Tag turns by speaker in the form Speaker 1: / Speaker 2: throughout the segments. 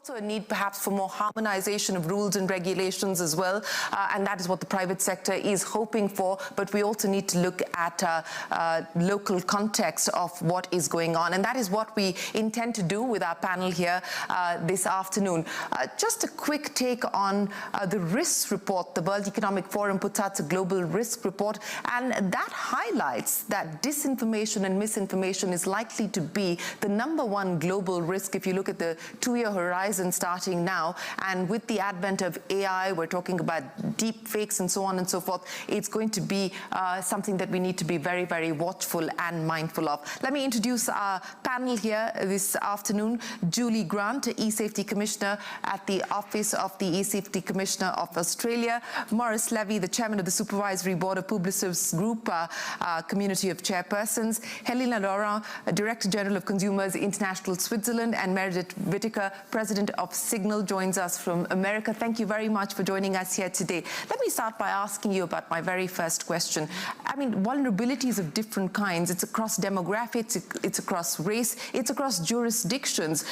Speaker 1: also a need perhaps for more harmonization of rules and regulations as well, and that is what the private sector is hoping for. But we also need to look at local context of what is going on, and that is what we intend to do with our panel here this afternoon. Just a quick take on the risks report. The World Economic Forum puts out a global risk report, and that highlights that disinformation and misinformation is likely to be the #1 global risk if you look at the 2-year horizon starting now. And with the advent of AI, we're talking about deep fakes and so on and so forth, it's going to be something that we need to be very, very watchful and mindful of. Let me introduce our panel here this afternoon. Julie Grant, eSafety Commissioner at the Office of the eSafety Commissioner of Australia. Maurice, Lévy, the Chairman of the Supervisory Board of Publicis Groupe, Community of Chairpersons. Helena, Leurent, Director General of Consumers International Switzerland, and Meredith Whittaker, President of Signal, joins us from America. Thank you very much for joining us here today. Let me start by asking you about my very first question. I mean, vulnerabilities of different kinds. It's across demographics, it's across race, it's across jurisdictions.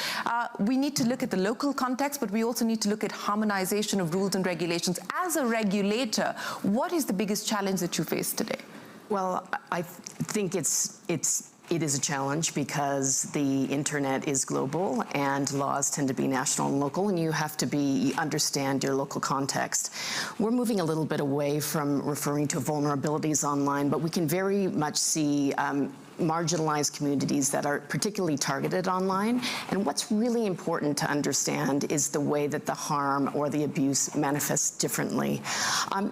Speaker 1: We need to look at the local context, but we also need to look at harmonization of rules and regulations. As a regulator, what is the biggest challenge that you face today?
Speaker 2: Well, I think it is a challenge because the internet is global and laws tend to be national and local, and you have to understand your local context. We're moving a little bit away from referring to vulnerabilities online, but we can very much see marginalized communities that are particularly targeted online. And what's really important to understand is the way that the harm or the abuse manifests differently.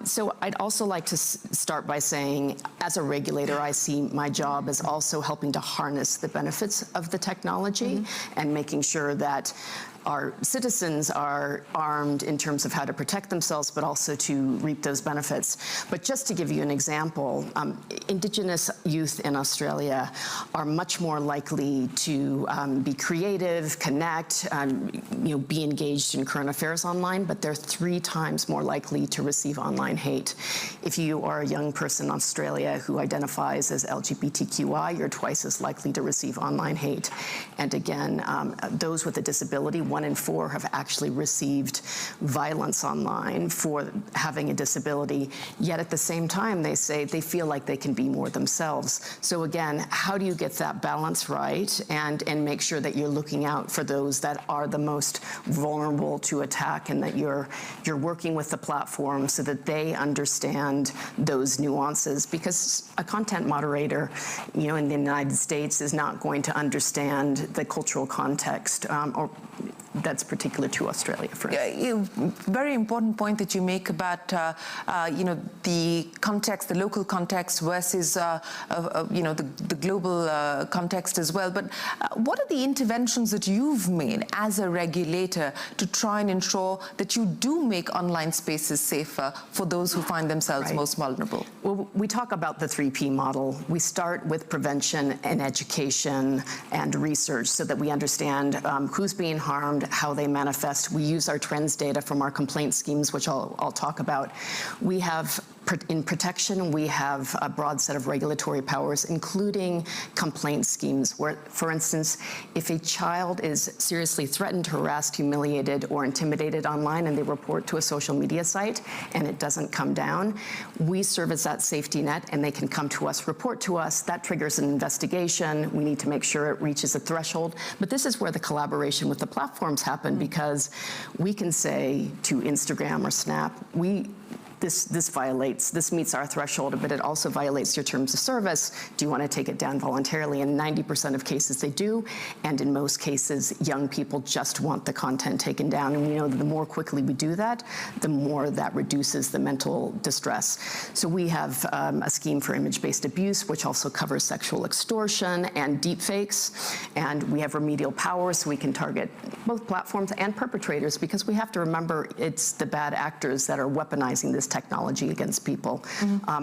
Speaker 2: So I'd also like to start by saying, as a regulator, I see my job as also helping to harness the benefits of the technology and making sure that our citizens are armed in terms of how to protect themselves, but also to reap those benefits. But just to give you an example, Indigenous youth in Australia are much more likely to be creative, connect, be engaged in current affairs online, but they're 3 times more likely to receive online hate. If you are a young person in Australia who identifies as LGBTQI, you're twice as likely to receive online hate. And again, those with a disability, 1 in 4 have actually received violence online for having a disability, yet at the same time they say they feel like they can be more themselves. So again, how do you get that balance right and make sure that you're looking out for those that are the most vulnerable to attack, and that you're working with the platform so that they understand those nuances? Because a content moderator, in the United States is not going to understand the cultural context or that's particular to Australia, for instance.
Speaker 1: Very important point that you make about, the context, the local context versus, the global context as well. But what are the interventions that you've made as a regulator to try and ensure that you do make online spaces safer for those who find themselves most vulnerable?
Speaker 2: Well, we talk about the 3P model. We start with prevention and education and research so that we understand who's being harmed, how they manifest. We use our trends data from our complaint schemes, which I'll talk about. We have in protection, we have a broad set of regulatory powers, including complaint schemes, where, for instance, if a child is seriously threatened, harassed, humiliated, or intimidated online, and they report to a social media site, and it doesn't come down, we serve as that safety net, and they can come to us, report to us. That triggers an investigation. We need to make sure it reaches a threshold. But this is where the collaboration with the platforms happen, because we can say to Instagram or Snap, this meets our threshold, but it also violates your terms of service. Do you want to take it down voluntarily? In 90% of cases they do, and in most cases, young people just want the content taken down. And we know that the more quickly we do that, the more that reduces the mental distress. So we have a scheme for image-based abuse, which also covers sexual extortion and deepfakes. And we have remedial powers, so we can target both platforms and perpetrators, because we have to remember it's the bad actors that are weaponizing this with technology against people.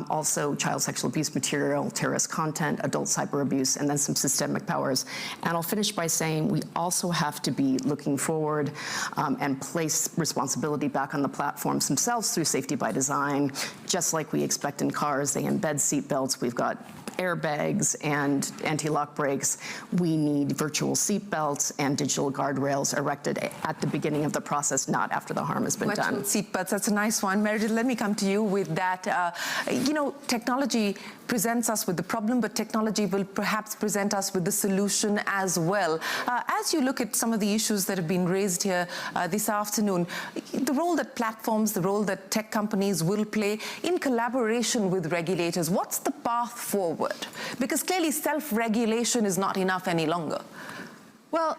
Speaker 2: Also child sexual abuse material, terrorist content, adult cyber abuse, and then some systemic powers. And I'll finish by saying we also have to be looking forward and place responsibility back on the platforms themselves through safety by design. Just like we expect in cars, they embed seat belts. We've got airbags and anti-lock brakes. We need virtual seat belts and digital guardrails erected at the beginning of the process, not after the harm has been done.
Speaker 1: Seat belts, that's a nice one. Meredith, let me come to you with that. You know, technology presents us with the problem, but technology will perhaps present us with the solution as well. As you look at some of the issues that have been raised here this afternoon, the role that platforms, the role that tech companies will play in collaboration with regulators, what's the path forward? Because clearly self-regulation is not enough any longer.
Speaker 3: Well,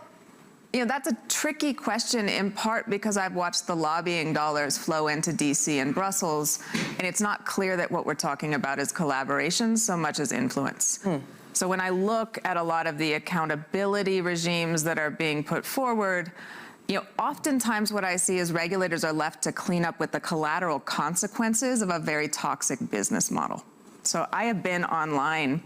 Speaker 3: you know, that's a tricky question in part because I've watched the lobbying dollars flow into DC and Brussels, and it's not clear that what we're talking about is collaboration so much as influence. So when I look at a lot of the accountability regimes that are being put forward, you know, oftentimes what I see is regulators are left to clean up with the collateral consequences of a very toxic business model. So I have been online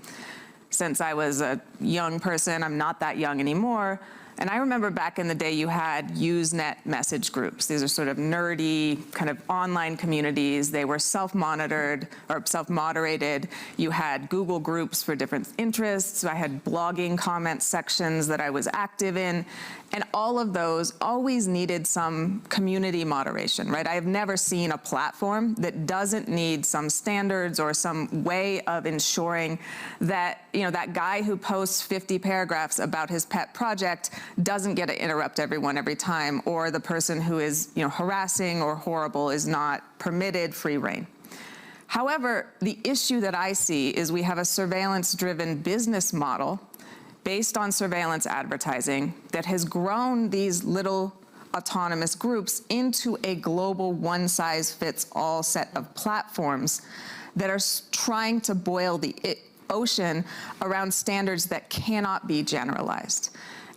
Speaker 3: since I was a young person. I'm not that young anymore. And I remember back in the day you had Usenet message groups. These are sort of nerdy kind of online communities. They were self-monitored or self-moderated. You had Google groups for different interests. I had blogging comment sections that I was active in. And all of those always needed some community moderation, right? I have never seen a platform that doesn't need some standards or some way of ensuring that, you know, that guy who posts 50 paragraphs about his pet project doesn't get to interrupt everyone every time, or the person who is, you know, harassing or horrible is not permitted free reign. However, the issue that I see is we have a surveillance-driven business model based on surveillance advertising that has grown these little autonomous groups into a global one-size-fits-all set of platforms that are trying to boil the ocean around standards that cannot be generalized.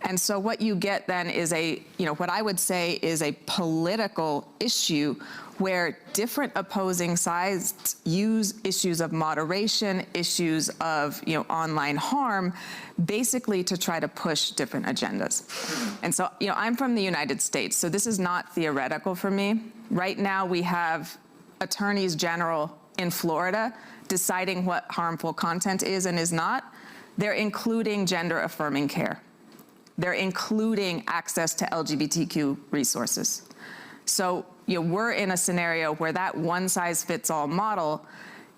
Speaker 3: And so what you get then is a, you know, what I would say is a political issue where different opposing sides use issues of moderation, issues of, you know, online harm, basically to try to push different agendas. And so, you know, I'm from the United States, so this is not theoretical for me. Right now we have attorneys general in Florida deciding what harmful content is and is not. They're including gender-affirming care. They're including access to LGBTQ resources. So, you know, we're in a scenario where that one-size-fits-all model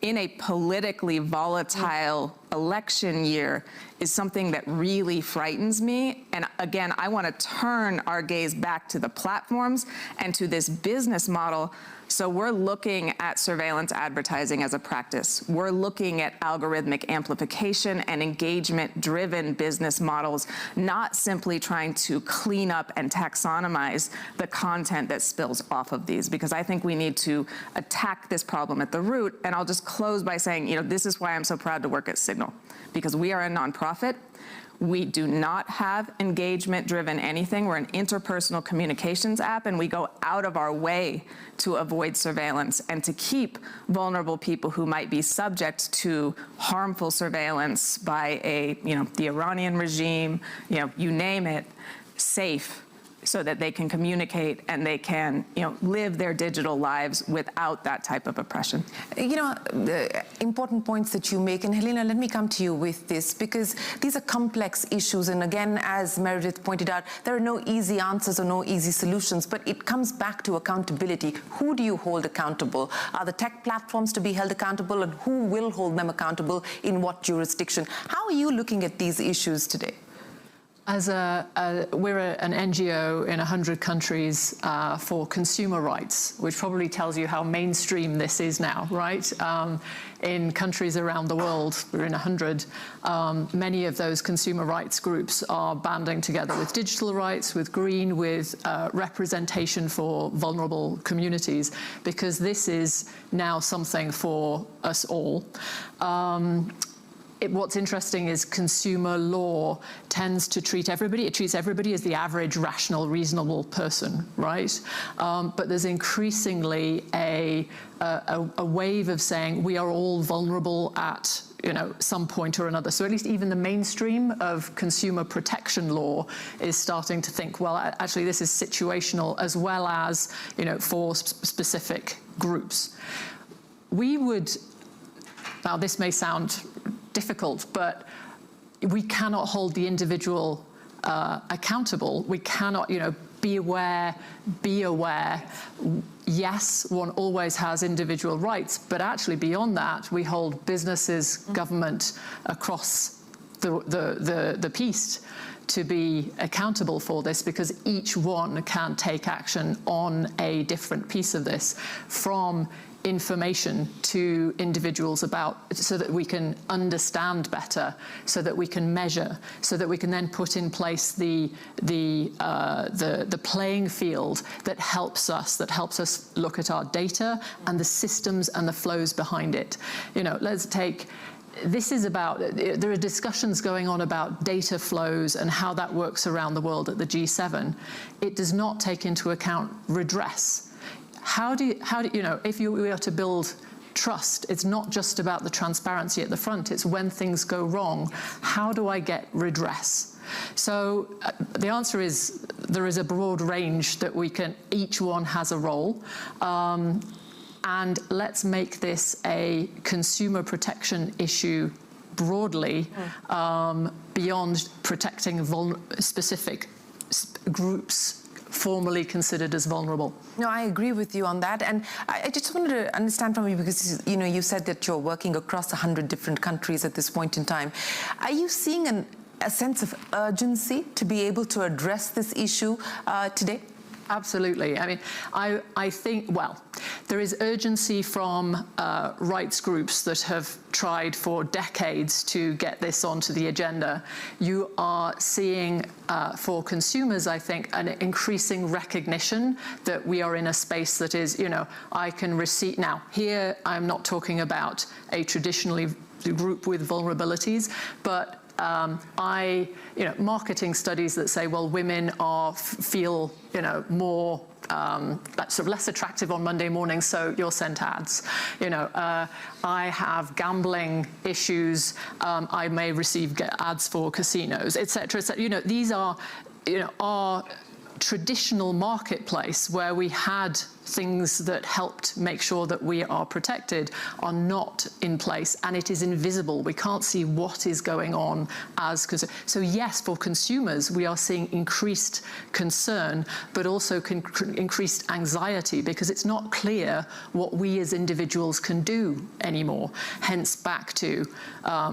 Speaker 3: in a politically volatile election year is something that really frightens me. And again, I want to turn our gaze back to the platforms and to this business model. So we're looking at surveillance advertising as a practice. We're looking at algorithmic amplification and engagement-driven business models, not simply trying to clean up and taxonomize the content that spills off of these, because I think we need to attack this problem at the root. And I'll just close by saying, you know, this is why I'm so proud to work at Signal, because we are a nonprofit. We do not have engagement-driven anything. We're an interpersonal communications app, and we go out of our way to avoid surveillance and to keep vulnerable people who might be subject to harmful surveillance by a, you know, the Iranian regime, you know, you name it, safe, so that they can communicate and they can, you know, live their digital lives without that type of oppression.
Speaker 1: You know, important points that you make, and Helena, let me come to you with this, because these are complex issues, and again, as Meredith pointed out, there are no easy answers or no easy solutions, but it comes back to accountability. Who do you hold accountable? Are the tech platforms to be held accountable, and who will hold them accountable in what jurisdiction? How are you looking at these issues today?
Speaker 4: As we're an NGO in 100 countries for consumer rights, which probably tells you how mainstream this is now, right? In countries around the world, we're in 100, many of those consumer rights groups are banding together with digital rights, with green, with representation for vulnerable communities, because this is now something for us all. what's interesting is consumer law tends to treat everybody, it treats everybody as the average, rational, reasonable person, right? But there's increasingly a wave of saying we are all vulnerable at some point or another. So at least even the mainstream of consumer protection law is starting to think, well, actually this is situational as well as, for specific groups. We would, now this may sound difficult, but we cannot hold the individual accountable. We cannot, be aware. Yes, one always has individual rights, but actually beyond that, we hold businesses, government across the piece to be accountable for this, because each one can take action on a different piece of this, from information to individuals so that we can understand better, so that we can measure, so that we can then put in place the playing field that helps us look at our data and the systems and the flows behind it. Let's take. This is about, there are discussions going on about data flows and how that works around the world at the G7. It does not take into account redress. How do if we are to build trust, it's not just about the transparency at the front, it's when things go wrong, how do I get redress? So the answer is there is a broad range that each one has a role. And let's make this a consumer protection issue broadly, beyond protecting specific groups formally considered as vulnerable.
Speaker 1: No, I agree with you on that. And I just wanted to understand from you, because, you said that you're working across 100 different countries at this point in time. Are you seeing a sense of urgency to be able to address this issue today?
Speaker 4: Absolutely. I mean, I think, well, there is urgency from rights groups that have tried for decades to get this onto the agenda. You are seeing, for consumers, I think, an increasing recognition that we are in a space that is, I can receive. Now, here I'm not talking about a traditionally group with vulnerabilities, but marketing studies that say, well, women feel, more sort of less attractive on Monday morning, so you'll send ads. I have gambling issues, I may receive ads for casinos, et cetera, et cetera. These are, our traditional marketplace where we had things that helped make sure that we are protected are not in place, and it is invisible. We can't see what is going on so yes, for consumers, we are seeing increased concern, but also increased anxiety, because it's not clear what we as individuals can do anymore. Hence back to,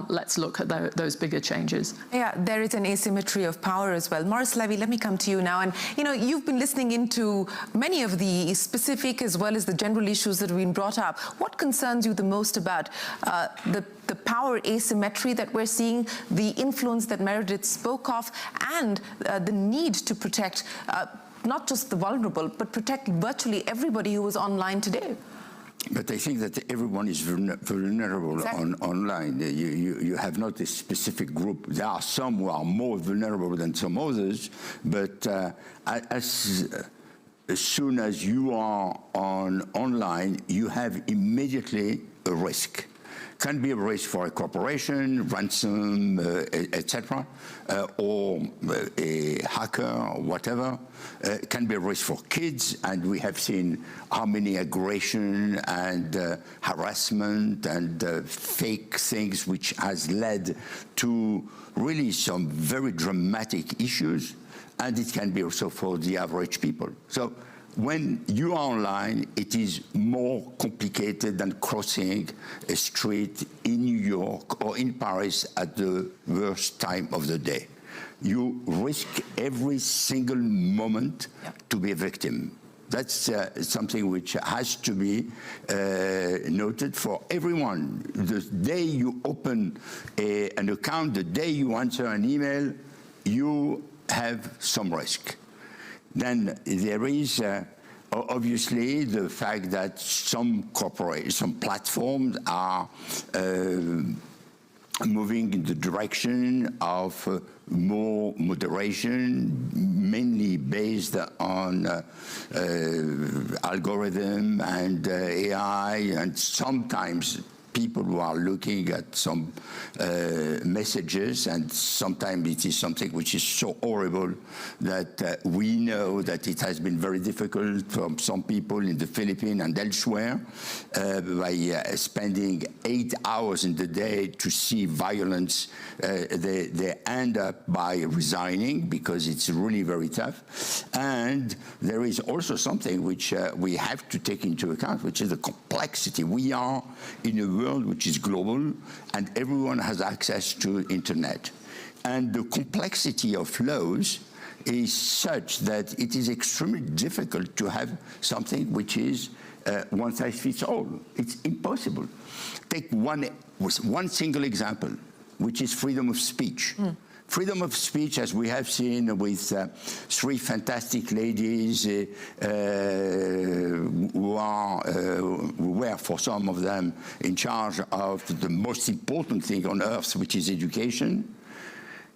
Speaker 4: let's look at those bigger changes.
Speaker 1: Yeah, there is an asymmetry of power as well. Maurice, Lévy, let me come to you now. And, you've been listening into many of the specific as well as the general issues that have been brought up. What concerns you the most about the power asymmetry that we're seeing, the influence that Meredith spoke of, and the need to protect not just the vulnerable, but protect virtually everybody who is online today?
Speaker 5: But I think that everyone is vulnerable online. You have not a specific group. There are some who are more vulnerable than some others, but as soon as you are online, you have immediately a risk. Can be a risk for a corporation, ransom, etc., or a hacker, or whatever. It can be a risk for kids, and we have seen how many aggression and harassment and fake things, which has led to really some very dramatic issues. And it can be also for the average people. So when you are online, it is more complicated than crossing a street in New York or in Paris at the worst time of the day. You risk every single moment to be a victim. That's something which has to be noted for everyone. The day you open an account, the day you answer an email, you have some risk. Then there is obviously the fact that some platforms are moving in the direction of more moderation, mainly based on algorithm and AI, and sometimes people who are looking at some messages, and sometimes it is something which is so horrible that we know that it has been very difficult for some people in the Philippines and elsewhere by spending 8 hours in the day to see violence. They end up by resigning because it's really very tough. And there is also something which we have to take into account, which is the complexity. We are in a world which is global, and everyone has access to internet. And the complexity of laws is such that it is extremely difficult to have something which is one size fits all. It's impossible. Take one single example, which is freedom of speech. Freedom of speech, as we have seen with 3 fantastic ladies who were, for some of them, in charge of the most important thing on earth, which is education.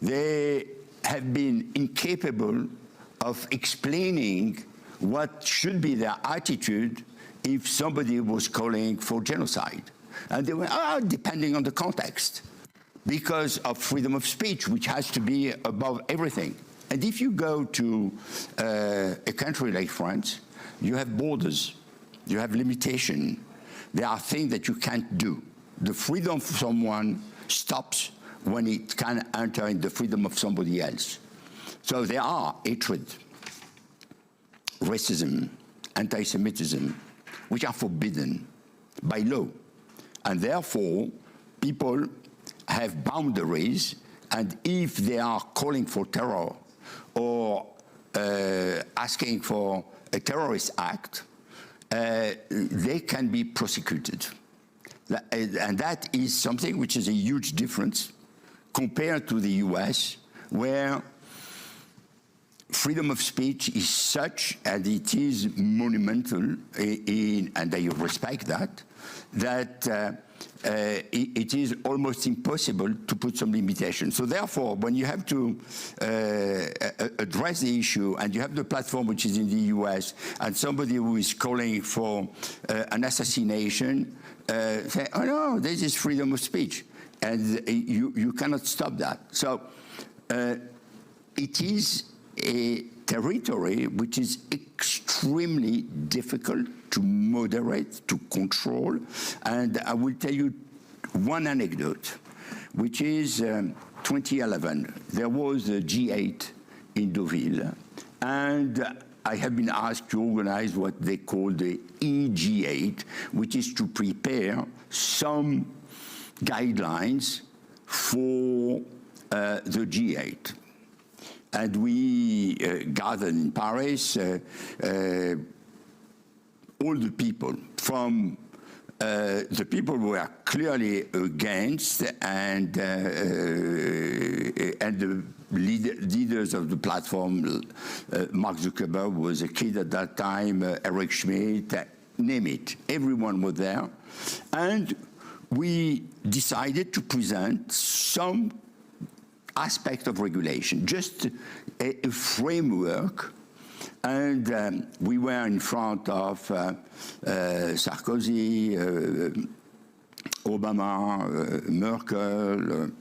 Speaker 5: They have been incapable of explaining what should be their attitude if somebody was calling for genocide. And they went, depending on the context, because of freedom of speech, which has to be above everything. And if you go to a country like France, you have borders, you have limitation. There are things that you can't do. The freedom of someone stops when it can enter in the freedom of somebody else. So there are hatred, racism, anti-Semitism, which are forbidden by law. And therefore, people have boundaries, and if they are calling for terror or asking for a terrorist act, they can be prosecuted. And that is something which is a huge difference compared to the US, where freedom of speech is such, and it is monumental, and I respect that, that it is almost impossible to put some limitations. So therefore, when you have to address the issue, and you have the platform which is in the US, and somebody who is calling for an assassination, say, oh no, this is freedom of speech. And you cannot stop that. So it is a territory which is extremely difficult to moderate, to control. And I will tell you one anecdote, which is 2011. There was a G8 in Deauville, and I have been asked to organize what they call the EG8, which is to prepare some guidelines for the G8. And we gathered in Paris all the people, from the people who were clearly against, and the leaders of the platform. Mark Zuckerberg was a kid at that time, Eric Schmidt, name it. Everyone was there. And we decided to present some aspect of regulation, just a framework. And we were in front of Sarkozy, Obama, Merkel,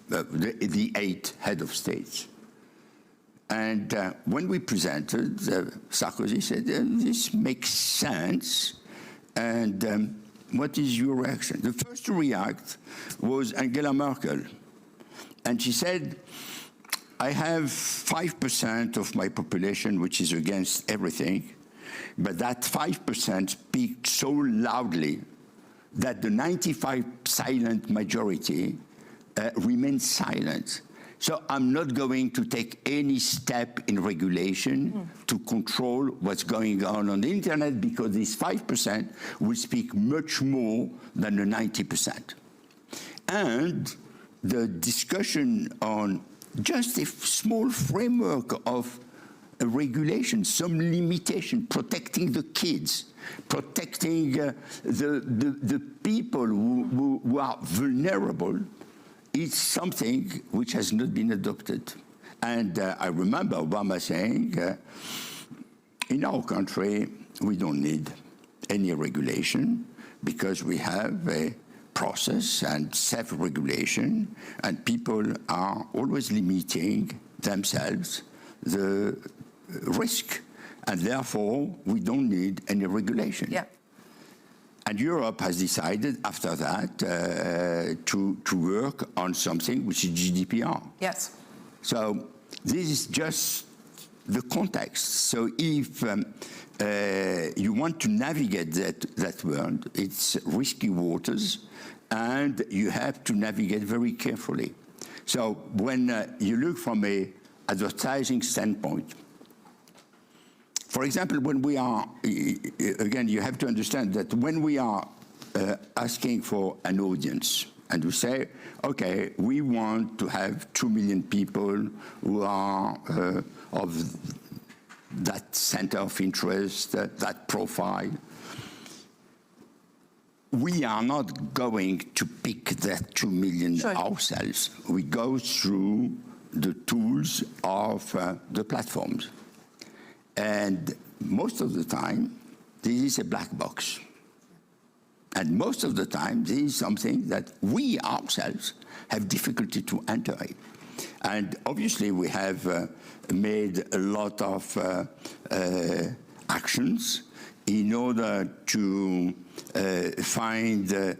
Speaker 5: the 8 head of states. And when we presented, Sarkozy said, this makes sense. And what is your reaction? The first to react was Angela Merkel. And she said, I have 5% of my population which is against everything, but that 5% speaks so loudly that the 95 silent majority remains silent. So I'm not going to take any step in regulation to control what's going on the internet, because this 5% will speak much more than the 90%. And the discussion on just a small framework of a regulation, some limitation, protecting the kids, protecting the people who are vulnerable, it's something which has not been adopted. And I remember Obama saying, in our country, we don't need any regulation because we have a process and self-regulation, and people are always limiting themselves the risk, and therefore we don't need any regulation.
Speaker 1: Yeah.
Speaker 5: And Europe has decided after that to work on something which is GDPR.
Speaker 1: Yes.
Speaker 5: So this is just the context. So if you want to navigate that world, it's risky waters, and you have to navigate very carefully. So when you look from an advertising standpoint, for example, when we are, again, you have to understand that when we are asking for an audience, and we say, okay, we want to have 2 million people who are of that center of interest, that profile, we are not going to pick that 2 million ourselves. We go through the tools of the platforms. And most of the time, this is a black box. And most of the time, this is something that we ourselves have difficulty to enter in. And obviously, we have made a lot of actions in order to find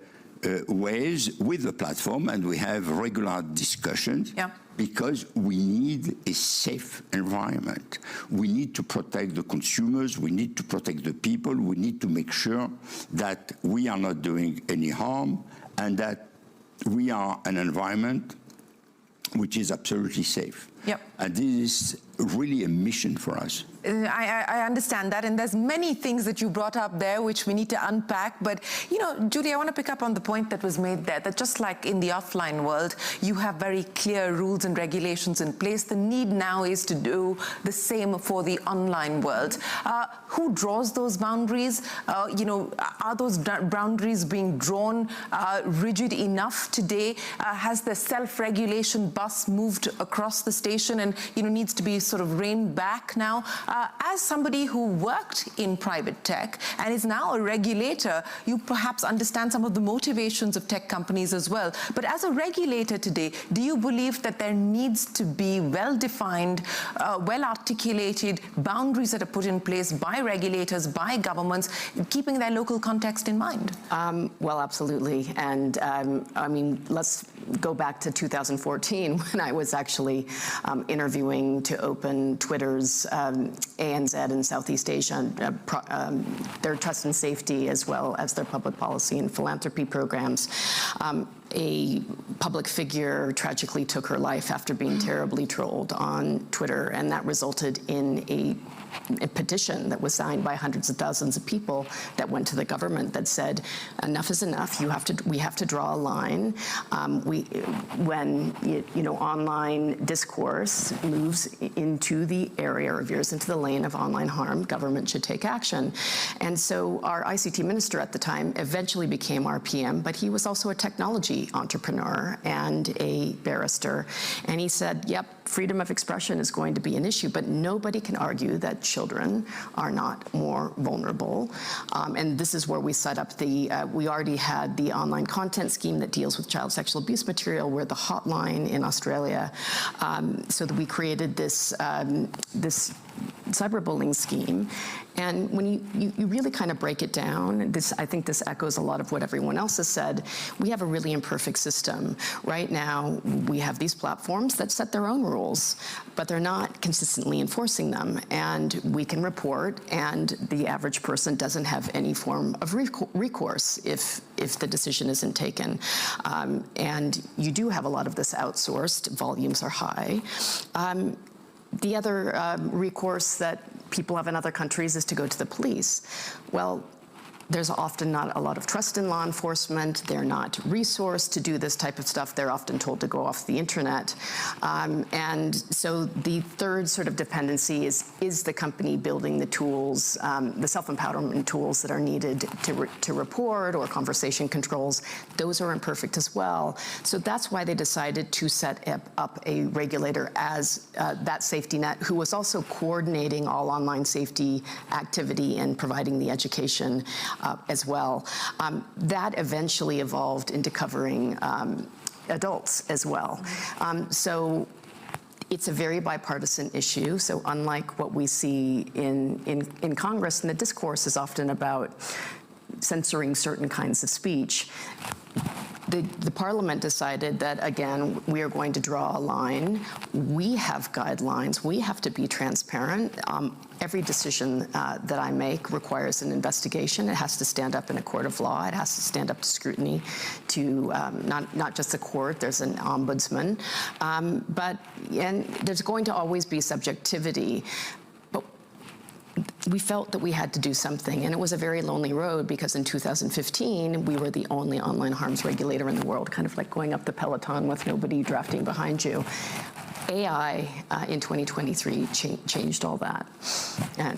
Speaker 5: ways with the platform, and we have regular discussions.
Speaker 1: Yeah.
Speaker 5: Because we need a safe environment. We need to protect the consumers, we need to protect the people, we need to make sure that we are not doing any harm and that we are an environment which is absolutely safe.
Speaker 1: Yep.
Speaker 5: And this is really a mission for us.
Speaker 1: I understand that, and there's many things that you brought up there which we need to unpack. But, you know, Julie, I want to pick up on the point that was made there, that just like in the offline world, you have very clear rules and regulations in place. The need now is to do the same for the online world. Who draws those boundaries? You know, are those boundaries being drawn rigid enough today? Has the self-regulation bus moved across the station and, you know, needs to be sort of reined back now? As somebody who worked in private tech and is now a regulator, you perhaps understand some of the motivations of tech companies as well. But as a regulator today, do you believe that there needs to be well-defined, well-articulated boundaries that are put in place by regulators, by governments, keeping their local context in mind?
Speaker 2: Well, absolutely. And I mean, let's go back to 2014 when I was actually interviewing to open Twitter's ANZ and Southeast Asia, their trust and safety as well as their public policy and philanthropy programs. A public figure tragically took her life after being terribly trolled on Twitter, and that resulted in a petition that was signed by hundreds of thousands of people that went to the government that said, enough is enough. We have to draw a line. When online discourse moves into the area or veers into the lane of online harm, government should take action. And so our ICT minister at the time eventually became our PM, but he was also a technology entrepreneur and a barrister. And he said, yep, freedom of expression is going to be an issue, but nobody can argue that children are not more vulnerable. And this is where we set up we already had the online content scheme that deals with child sexual abuse material. We're the hotline in Australia. So that we created this cyberbullying scheme. And when you really kind of break it down, I think this echoes a lot of what everyone else has said. We have a really imperfect system. Right now, we have these platforms that set their own rules, but they're not consistently enforcing them. And we can report, and the average person doesn't have any form of recourse if the decision isn't taken. And you do have a lot of this outsourced. Volumes are high. The other recourse that people have in other countries is to go to the police. Well, there's often not a lot of trust in law enforcement. They're not resourced to do this type of stuff. They're often told to go off the internet. And so the third sort of dependency is the company building the tools, the self-empowerment tools that are needed to report, or conversation controls. Those are imperfect as well. So that's why they decided to set up a regulator as that safety net, who was also coordinating all online safety activity and providing the education as well. That eventually evolved into covering adults as well. So it's a very bipartisan issue. So unlike what we see in Congress, and the discourse is often about censoring certain kinds of speech, the Parliament decided that, again, we are going to draw a line. We have guidelines. We have to be transparent. Every decision that I make requires an investigation. It has to stand up in a court of law. It has to stand up to scrutiny, to not just the court. There's an ombudsman. And there's going to always be subjectivity. We felt that we had to do something, and it was a very lonely road, because in 2015, we were the only online harms regulator in the world, kind of like going up the peloton with nobody drafting behind you. AI in 2023 changed all that.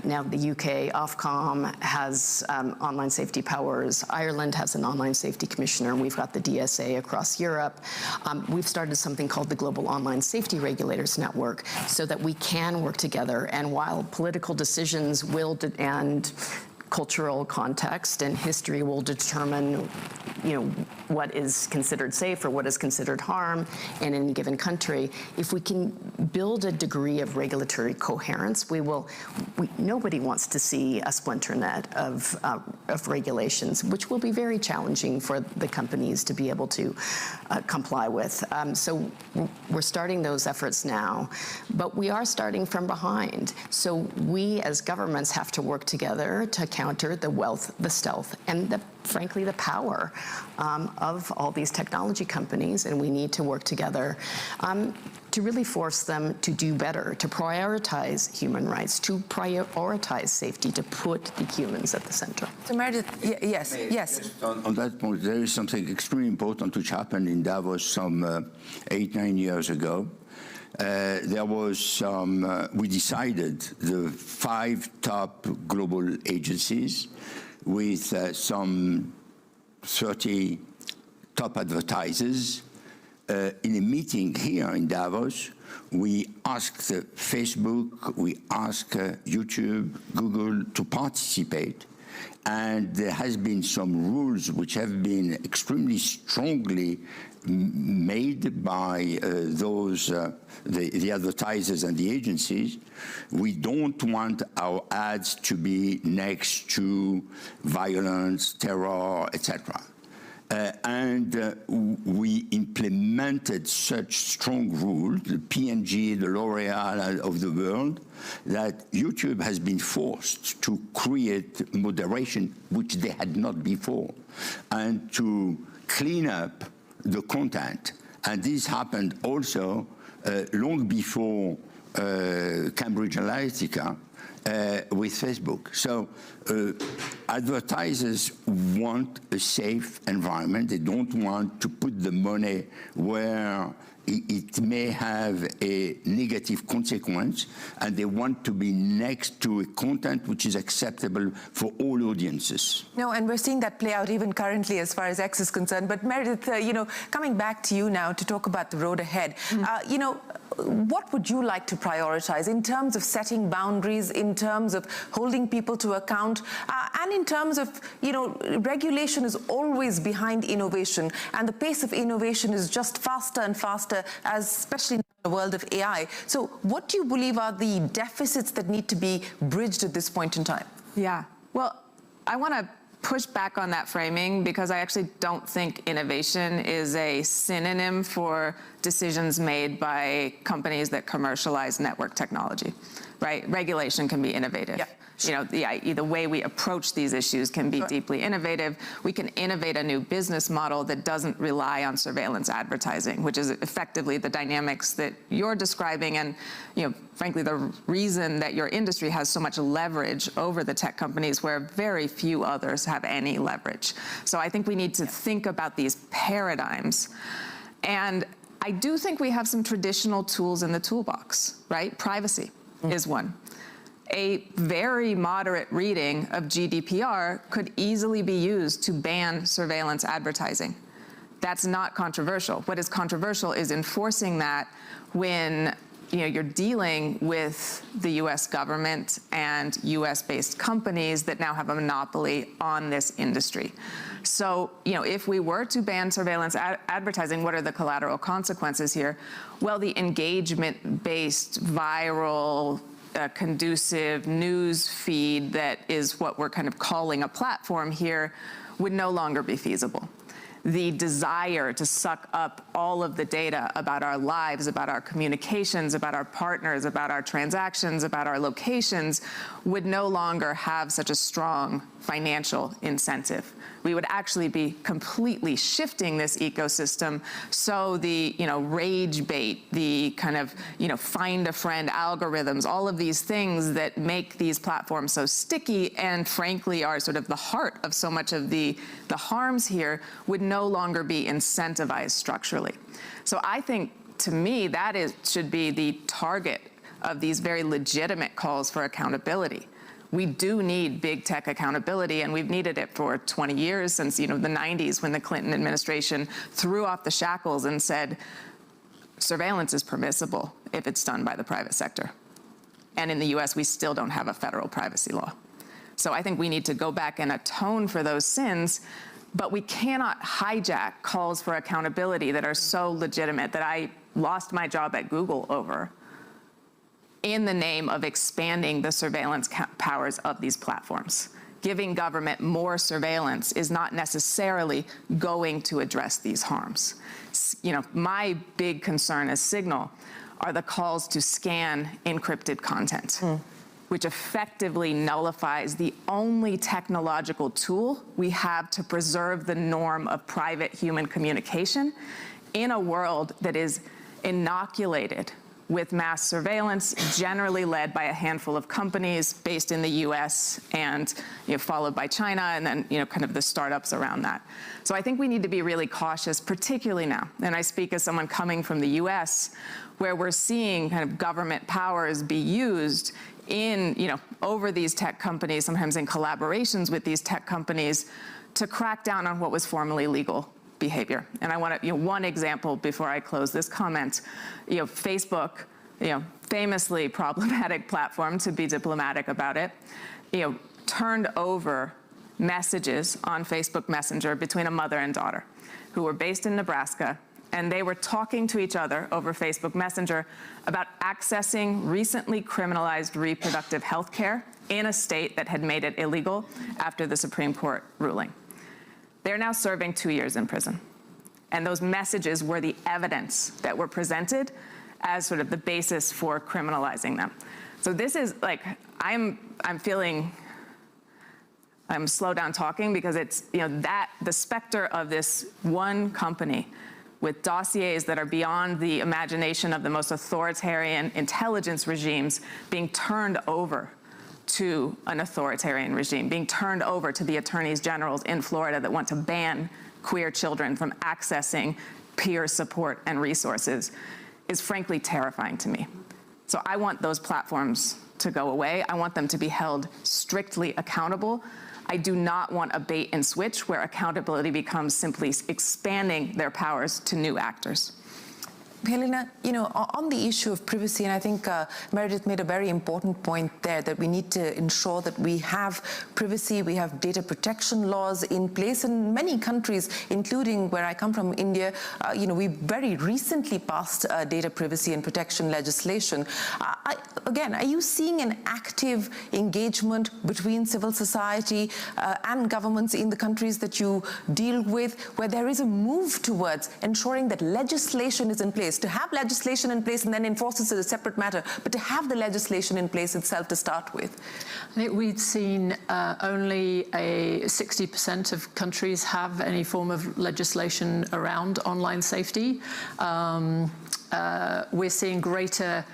Speaker 2: Now the UK Ofcom has online safety powers. Ireland has an online safety commissioner. We've got the DSA across Europe. We've started something called the Global Online Safety Regulators Network, so that we can work together. And while political decisions will and cultural context and history will determine, what is considered safe or what is considered harm in any given country, if we can build a degree of regulatory coherence, nobody wants to see a splinter net of regulations, which will be very challenging for the companies to be able to comply with. So we're starting those efforts now, but we are starting from behind. So we as governments have to work together to counter the wealth, the stealth, and frankly, the power of all these technology companies, and we need to work together to really force them to do better, to prioritize human rights, to prioritize safety, to put the humans at the center.
Speaker 1: So Meredith, yes.
Speaker 5: On that point, there is something extremely important which happened in Davos some 8-9 years ago. There was we decided the 5 top global agencies with some 30 top advertisers. In a meeting here in Davos, we asked Facebook, we asked YouTube, Google to participate. And there has been some rules which have been extremely strongly made by the advertisers and the agencies. We don't want our ads to be next to violence, terror, etc. We implemented such strong rules, the P&G, the L'Oreal of the world, that YouTube has been forced to create moderation, which they had not before, and to clean up the content. And this happened also long before Cambridge Analytica with Facebook. So advertisers want a safe environment. They don't want to put the money where it may have a negative consequence, and they want to be next to a content which is acceptable for all audiences.
Speaker 1: No, and we're seeing that play out even currently as far as X is concerned. But Meredith, coming back to you now to talk about the road ahead, what would you like to prioritize in terms of setting boundaries, in terms of holding people to account, and in terms of, regulation is always behind innovation, and the pace of innovation is just faster and faster, especially in the world of AI. So what do you believe are the deficits that need to be bridged at this point in time?
Speaker 3: Yeah, well, I want to push back on that framing, because I actually don't think innovation is a synonym for decisions made by companies that commercialize network technology, right? Regulation can be innovative.
Speaker 1: Yeah.
Speaker 3: You know, the way we approach these issues can be deeply innovative. We can innovate a new business model that doesn't rely on surveillance advertising, which is effectively the dynamics that you're describing, and, you know, frankly, the reason that your industry has so much leverage over the tech companies where very few others have any leverage. So I think we need to think about these paradigms. And I do think we have some traditional tools in the toolbox, right? Privacy is one. A very moderate reading of GDPR could easily be used to ban surveillance advertising. That's not controversial. What is controversial is enforcing that when, you know, you're dealing with the US government and US-based companies that now have a monopoly on this industry. So, you know, if we were to ban surveillance advertising, what are the collateral consequences here? Well, the engagement-based, viral, conducive news feed that is what we're kind of calling a platform here would no longer be feasible. The desire to suck up all of the data about our lives, about our communications, about our partners, about our transactions, about our locations would no longer have such a strong financial incentive. We would actually be completely shifting this ecosystem. So the, you know, rage bait, the kind of, you know, find a friend algorithms, all of these things that make these platforms so sticky and frankly are sort of the heart of so much of the harms here would no longer be incentivized structurally. So I think, to me, that should be the target of these very legitimate calls for accountability. We do need big tech accountability, and we've needed it for 20 years, since, you know, the 90s, when the Clinton administration threw off the shackles and said, surveillance is permissible if it's done by the private sector. And in the US, we still don't have a federal privacy law. So I think we need to go back and atone for those sins, but we cannot hijack calls for accountability that are so legitimate that I lost my job at Google over, in the name of expanding the surveillance powers of these platforms. Giving government more surveillance is not necessarily going to address these harms. You know, my big concern as Signal are the calls to scan encrypted content, which effectively nullifies the only technological tool we have to preserve the norm of private human communication in a world that is inoculated with mass surveillance, generally led by a handful of companies based in the US and, you know, followed by China, and then, you know, kind of the startups around that. So I think we need to be really cautious, particularly now. And I speak as someone coming from the US, where we're seeing kind of government powers be used in, you know, over these tech companies, sometimes in collaborations with these tech companies, to crack down on what was formerly legal behavior. And I want to, you know, one example before I close this comment, you know, Facebook, you know, famously problematic platform, to be diplomatic about it, you know, turned over messages on Facebook Messenger between a mother and daughter who were based in Nebraska, and they were talking to each other over Facebook Messenger about accessing recently criminalized reproductive health care in a state that had made it illegal after the Supreme Court ruling. They're now serving 2 years in prison. And those messages were the evidence that were presented as sort of the basis for criminalizing them. So this is like, I'm slow down talking because it's, you know, that the specter of this one company with dossiers that are beyond the imagination of the most authoritarian intelligence regimes being turned over to an authoritarian regime, being turned over to the attorneys generals in Florida that want to ban queer children from accessing peer support and resources, is frankly terrifying to me. So I want those platforms to go away. I want them to be held strictly accountable. I do not want a bait and switch where accountability becomes simply expanding their powers to new actors.
Speaker 1: Helena, you know, on the issue of privacy, and I think Meredith made a very important point there, that we need to ensure that we have privacy, we have data protection laws in place in many countries, including where I come from, India. You know, we very recently passed data privacy and protection legislation. Again, are you seeing an active engagement between civil society and governments in the countries that you deal with, where there is a move towards ensuring that legislation is in place? place. To have legislation in place and then enforce it is a separate matter, but to have the legislation in place itself to start with.
Speaker 4: I think we've seen only 60% of countries have any form of legislation around online safety. We're seeing greater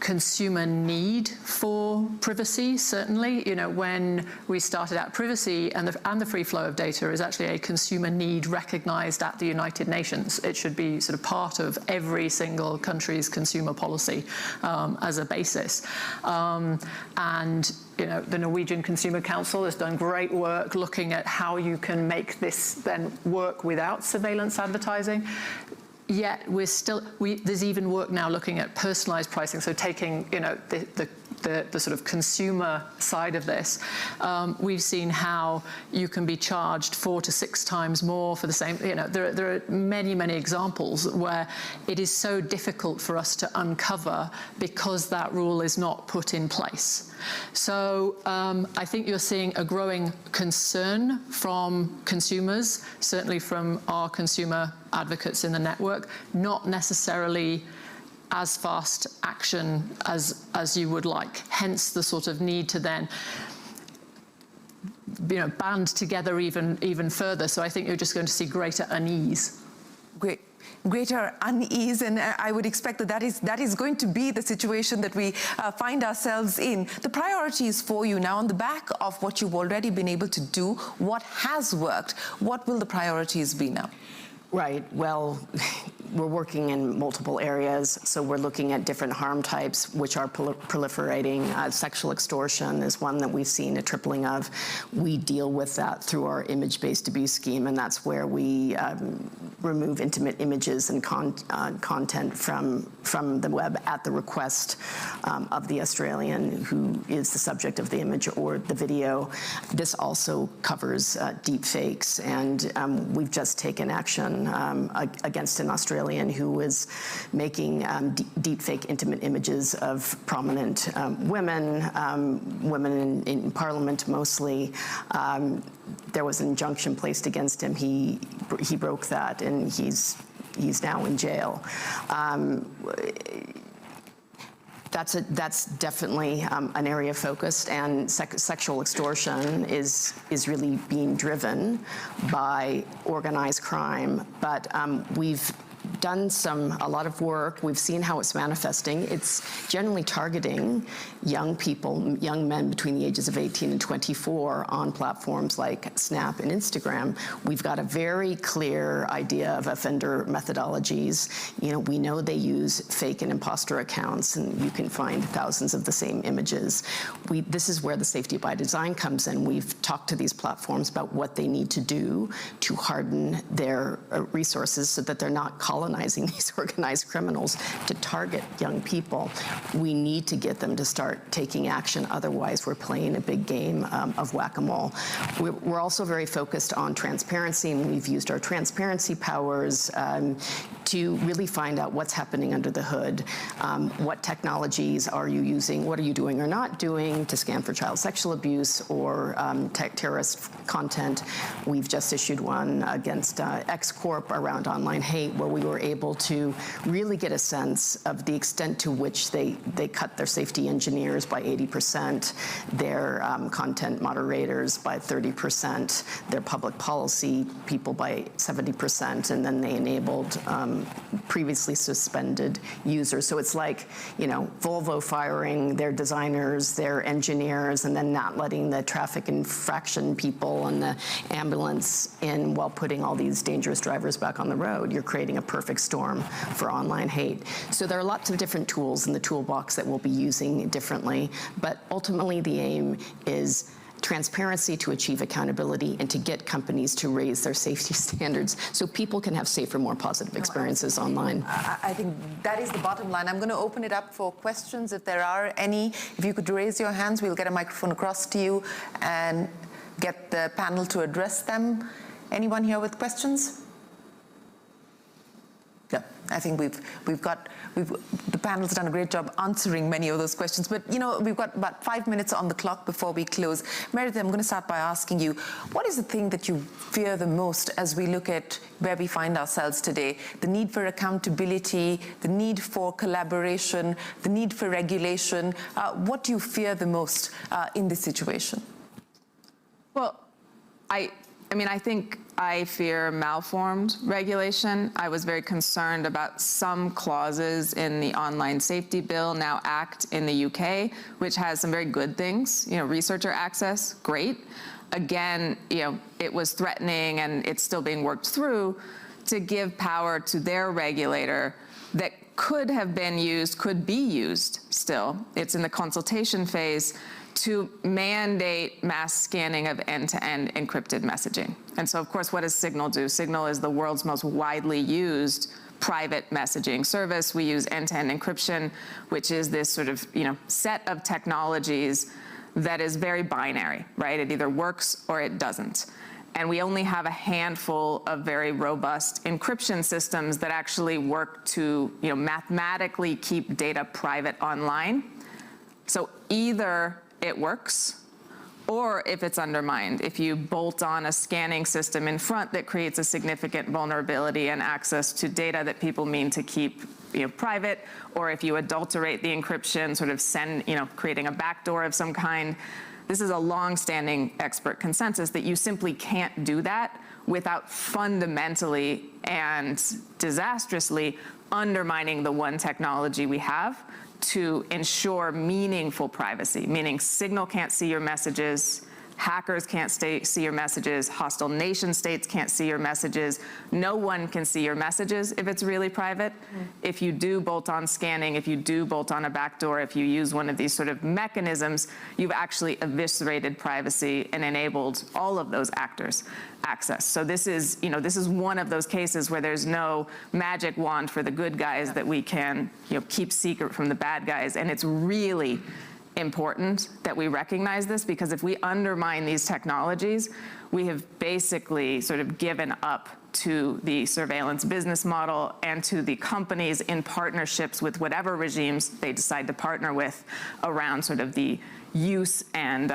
Speaker 4: consumer need for privacy, certainly. You know, when we started out, privacy and the free flow of data is actually a consumer need recognized at the United Nations. It should be sort of part of every single country's consumer policy as a basis. And you know, the Norwegian Consumer Council has done great work looking at how you can make this then work without surveillance advertising. Yet we're still, there's even work now looking at personalized pricing, so taking, you know, the sort of consumer side of this. We've seen how you can be charged 4 to 6 times more for the same, you know, there are many, many examples where it is so difficult for us to uncover because that rule is not put in place. So I think you're seeing a growing concern from consumers, certainly from our consumer advocates in the network, not necessarily as fast action as you would like, hence the sort of need to then, you know, band together even further. So I think you're just going to see greater unease.
Speaker 1: Greater unease, and I would expect that that is going to be the situation that we find ourselves in. The priorities for you now, on the back of what you've already been able to do, what has worked, what will the priorities be now?
Speaker 2: Right. Well, we're working in multiple areas. So we're looking at different harm types which are proliferating. Sexual extortion is one that we've seen a tripling of. We deal with that through our image-based abuse scheme, and that's where we remove intimate images and content from the web at the request of the Australian who is the subject of the image or the video. This also covers deep fakes, and we've just taken action against an Australian who was making deepfake intimate images of prominent women, women in Parliament mostly. There was an injunction placed against him. He broke that, and he's now in jail. That's definitely an area of focus, and sexual extortion is really being driven by organized crime. But we've done a lot of work. We've seen how it's manifesting. It's generally targeting young people, young men between the ages of 18 and 24 on platforms like Snap and Instagram. We've got a very clear idea of offender methodologies. You know, we know they use fake and imposter accounts, and you can find thousands of the same images. This is where the safety by design comes in. We've talked to these platforms about what they need to do to harden their resources so that they're not colonizing these organized criminals to target young people. We need to get them to start taking action. Otherwise, we're playing a big game of whack-a-mole. We're also very focused on transparency, and we've used our transparency powers to really find out what's happening under the hood. What technologies are you using? What are you doing or not doing to scan for child sexual abuse or terrorist content? We've just issued one against X Corp around online hate, where we were able to really get a sense of the extent to which they cut their safety engineers by 80%, their content moderators by 30%, their public policy people by 70%, and then they enabled previously suspended users. So it's like, you know, Volvo firing their designers, their engineers, and then not letting the traffic infraction people and the ambulance in while putting all these dangerous drivers back on the road. You're creating a perfect storm for online hate. So there are lots of different tools in the toolbox that we'll be using differently, but ultimately the aim is transparency to achieve accountability and to get companies to raise their safety standards so people can have safer, more positive experiences online.
Speaker 1: I think that is the bottom line. I'm going to open it up for questions if there are any. If you could raise your hands, we'll get a microphone across to you and get the panel to address them. Anyone here with questions? Yeah, I think the panel's done a great job answering many of those questions. But, you know, we've got about 5 minutes on the clock before we close. Meredith, I'm going to start by asking you, what is the thing that you fear the most as we look at where we find ourselves today? The need for accountability, the need for collaboration, the need for regulation. What do you fear the most in this situation?
Speaker 3: Well, I mean, I think I fear malformed regulation. I was very concerned about some clauses in the Online Safety Bill, now Act in the UK, which has some very good things. You know, researcher access, great. Again, you know, it was threatening, and it's still being worked through, to give power to their regulator that could have been used, could be used still. It's in the consultation phase to mandate mass scanning of end-to-end encrypted messaging. And so, of course, what does Signal do? Signal is the world's most widely used private messaging service. We use end-to-end encryption, which is this sort of, you know, set of technologies that is very binary, right? It either works or it doesn't. And we only have a handful of very robust encryption systems that actually work to, you know, mathematically keep data private online. So either it works, or if it's undermined, if you bolt on a scanning system in front that creates a significant vulnerability and access to data that people mean to keep, you know, private, or if you adulterate the encryption, sort of creating a backdoor of some kind. This is a long-standing expert consensus that you simply can't do that without fundamentally and disastrously undermining the one technology we have to ensure meaningful privacy, meaning Signal can't see your messages, hackers can't see your messages, hostile nation states can't see your messages, no one can see your messages if it's really private. If you do bolt-on scanning, if you do bolt-on a backdoor, if you use one of these sort of mechanisms, you've actually eviscerated privacy and enabled all of those actors access. So this is, you know, this is one of those cases where there's no magic wand for the good guys that we can, you know, keep secret from the bad guys. And it's really important that we recognize this, because if we undermine these technologies, we have basically sort of given up to the surveillance business model and to the companies in partnerships with whatever regimes they decide to partner with around sort of the use and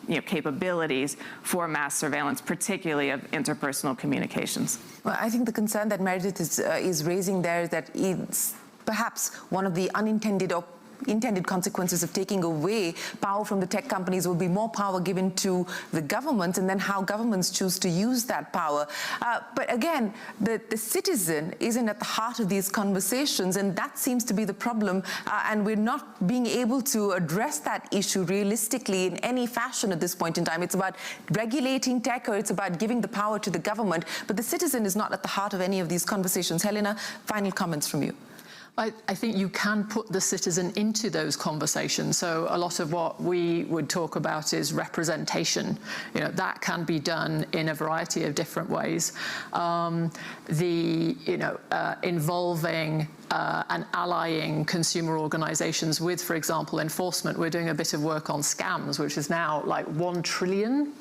Speaker 3: you know, capabilities for mass surveillance, particularly of interpersonal communications.
Speaker 1: Well, I think the concern that Meredith is raising there is that it's perhaps one of the unintended or intended consequences of taking away power from the tech companies will be more power given to the government, and then how governments choose to use that power. But again, the citizen isn't at the heart of these conversations, and that seems to be the problem, and we're not being able to address that issue realistically in any fashion at this point in time. It's about regulating tech, or it's about giving the power to the government, but the citizen is not at the heart of any of these conversations. Helena, final comments from you.
Speaker 4: I think you can put the citizen into those conversations. So a lot of what we would talk about is representation. You know, that can be done in a variety of different ways. Involving and allying consumer organizations with, for example, enforcement. We're doing a bit of work on scams, which is now like 1 trillion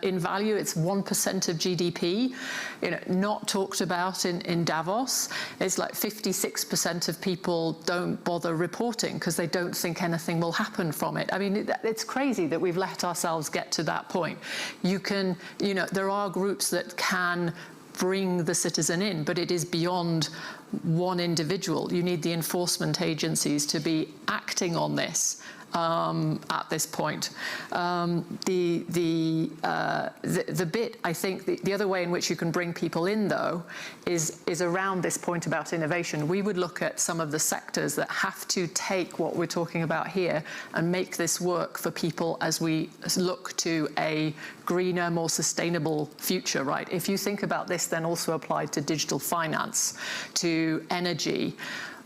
Speaker 4: in value. It's 1% of GDP. You know, not talked about in Davos. It's like 56% of people don't bother reporting because they don't think anything will happen from it. I mean, it's crazy that we've let ourselves get to that point. You can, you know, there are groups that can bring the citizen in, but it is beyond one individual. You need the enforcement agencies to be acting on this at this point. The bit, I think, the other way in which you can bring people in, though, is around this point about innovation. We would look at some of the sectors that have to take what we're talking about here and make this work for people as we look to a greener, more sustainable future, right? If you think about this then also applied to digital finance, to energy,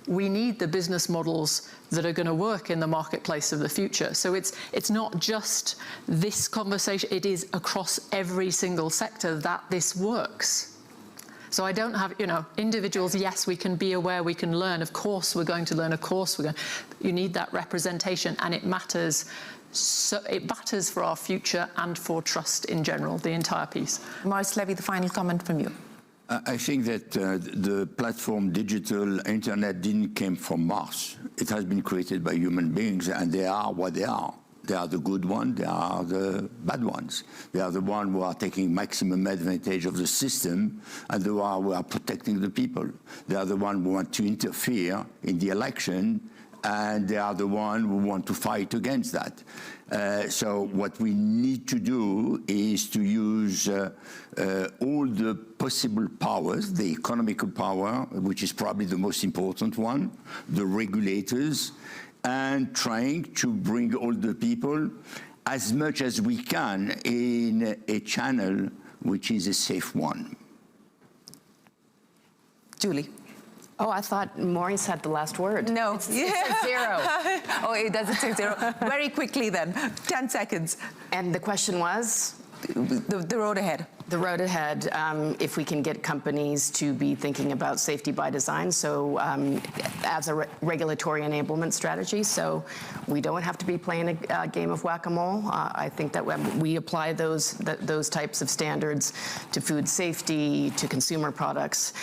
Speaker 4: we need the business models that are going to work in the marketplace of the future. So it's not just this conversation, it is across every single sector that this works. So I don't have, you know, individuals, yes, we can be aware, we can learn, of course we're going to learn, of course we're going to, you need that representation, and it matters. So it matters for our future and for trust in general, the entire piece.
Speaker 1: Maurice, Lévy, the final comment from you.
Speaker 5: I think that the platform digital internet didn't come from Mars. It has been created by human beings, and they are what they are. They are the good ones, they are the bad ones. They are the ones who are taking maximum advantage of the system, and the ones who are protecting the people. They are the ones who want to interfere in the election, and they are the ones who want to fight against that. So what we need to do is to use all the possible powers, the economical power, which is probably the most important one, the regulators, and trying to bring all the people as much as we can in a channel which is a safe one.
Speaker 1: Julie.
Speaker 2: Oh, I thought Maurice had the last word.
Speaker 1: No.
Speaker 2: It's a zero.
Speaker 1: Oh, it doesn't say zero. Very quickly then, 10 seconds.
Speaker 2: And the question was?
Speaker 1: The road ahead.
Speaker 2: The road ahead, if we can get companies to be thinking about safety by design, so as a regulatory enablement strategy, so we don't have to be playing a game of whack-a-mole. I think that when we apply those types of standards to food safety, to consumer products,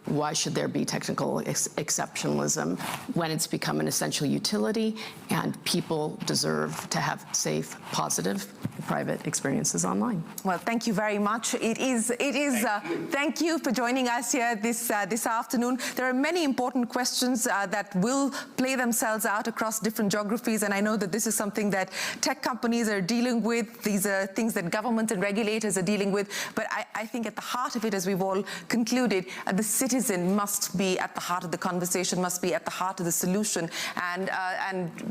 Speaker 2: why should there be technical exceptionalism when it's become an essential utility and people deserve to have safe, positive, private experiences online?
Speaker 1: Well, thank you very much. Thank you for joining us here this afternoon. There are many important questions that will play themselves out across different geographies, and I know that this is something that tech companies are dealing with. These are things that government and regulators are dealing with, but I think at the heart of it, as we've all concluded, the citizen must be at the heart of the conversation, must be at the heart of the solution, and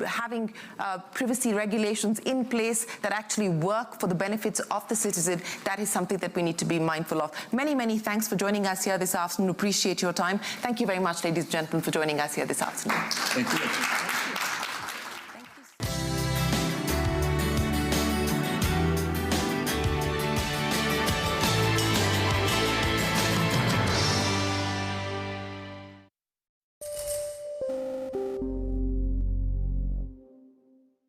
Speaker 1: having privacy regulations in place that actually work for the benefits of the citizen, that is something that we need to be mindful of. Many, many thanks for joining us here this afternoon. Appreciate your time. Thank you very much, ladies and gentlemen, for joining us here this afternoon.
Speaker 5: Thank you.